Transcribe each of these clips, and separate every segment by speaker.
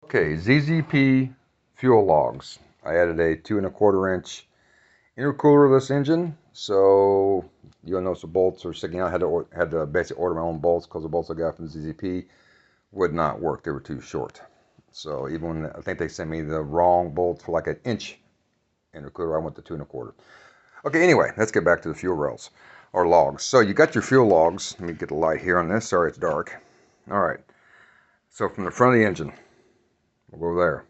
Speaker 1: Okay, ZZP fuel logs. I added a 2 1/4 inch intercooler to this engine, so you'll notice the bolts are sticking out. I had to basically order my own bolts because the bolts I got from ZZP would not work. They were too short. So even when I think they sent me the wrong bolts for like an inch intercooler, I went to 2 1/4. Okay, anyway, let's get back to the fuel rails or logs. So you got your fuel logs. Let me get the light here on this. Sorry, it's dark. All right. So from the front of the engine, we'll go there.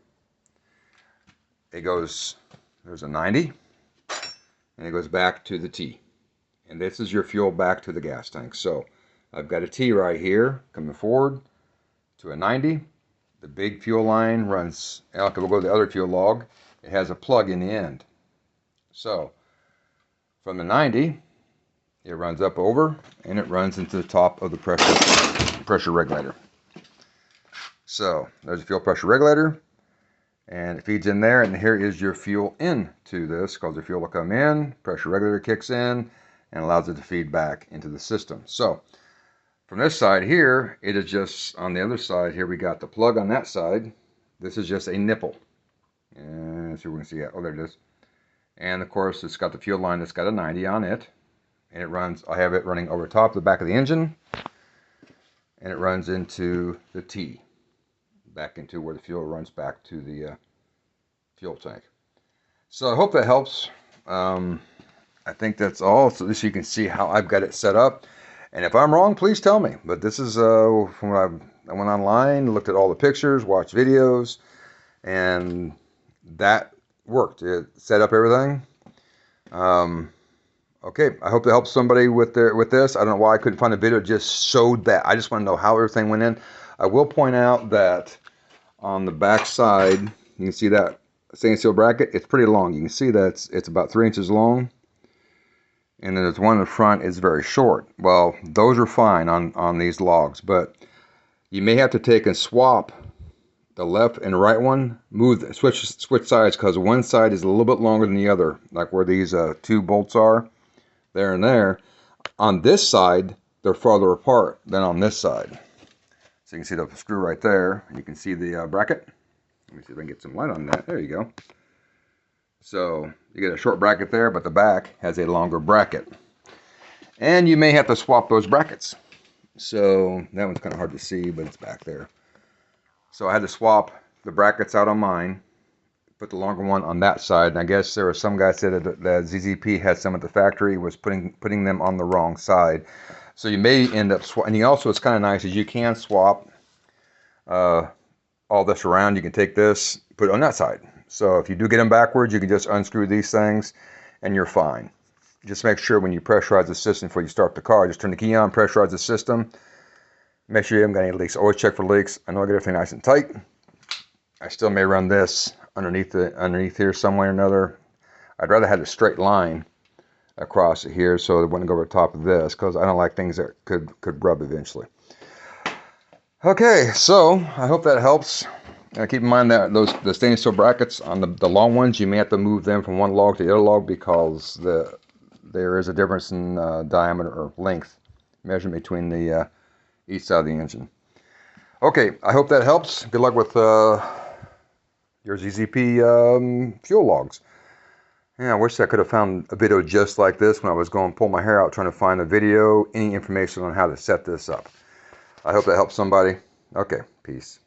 Speaker 1: It goes, there's a 90, and it goes back to the T. And this is your fuel back to the gas tank. So I've got a T right here coming forward to a 90. The big fuel line runs, okay, we'll go to the other fuel log. It has a plug in the end. So from the 90, it runs up over, and it runs into the top of the pressure regulator. So there's a fuel pressure regulator, and it feeds in there, and here is your fuel into this, because the fuel will come in, pressure regulator kicks in, and allows it to feed back into the system. So from this side here, it is just, on the other side here, we got the plug on that side. This is just a nipple. And let's see if we can see it. Oh, there it is. And of course, it's got the fuel line that's got a 90 on it. And it runs, I have it running over top the back of the engine. And it runs into the T, back into where the fuel runs back to the fuel tank. So I hope that helps. I think that's all. So this you can see how I've got it set up. And if I'm wrong, please tell me. But this is from what I went online, looked at all the pictures, watched videos, and that worked. It set up everything. Okay, I hope that helps somebody with this. I don't know why I couldn't find a video that just showed that. I just want to know how everything went in. I will point out that on the back side, you can see that stainless steel bracket. It's pretty long. You can see that it's about 3 inches long. And then there's one in the front is very short. Well, those are fine on these logs, but you may have to take and swap the left and right one, switch sides, because one side is a little bit longer than the other, like where these two bolts are, there and there. On this side, they're farther apart than on this side. So you can see the screw right there. You can see the bracket. Let me see if I can get some light on that. There you go. So you get a short bracket there, but the back has a longer bracket. And you may have to swap those brackets. So that one's kind of hard to see, but it's back there. So I had to swap the brackets out on mine, put the longer one on that side. And I guess there was some guy said that ZZP had some at the factory, was putting them on the wrong side. So you may end up swapping. And also, it's kind of nice is you can swap all this around. You can take this, put it on that side. So if you do get them backwards, you can just unscrew these things and you're fine. Just make sure when you pressurize the system before you start the car, just turn the key on, pressurize the system. Make sure you haven't got any leaks. Always check for leaks. I know I get everything nice and tight. I still may run this underneath here some way or another. I'd rather have a straight line across it here so it wouldn't go over the top of this, because I don't like things that could rub eventually. Okay, so I hope that helps. Keep in mind that the stainless steel brackets on the long ones, you may have to move them from one log to the other log, because there is a difference in diameter or length measurement between the each side of the engine. Okay, I hope that helps. Good luck with your ZZP fuel logs. Yeah, I wish I could have found a video just like this when I was going to pull my hair out trying to find a video, any information on how to set this up. I hope that helps somebody. Okay, peace.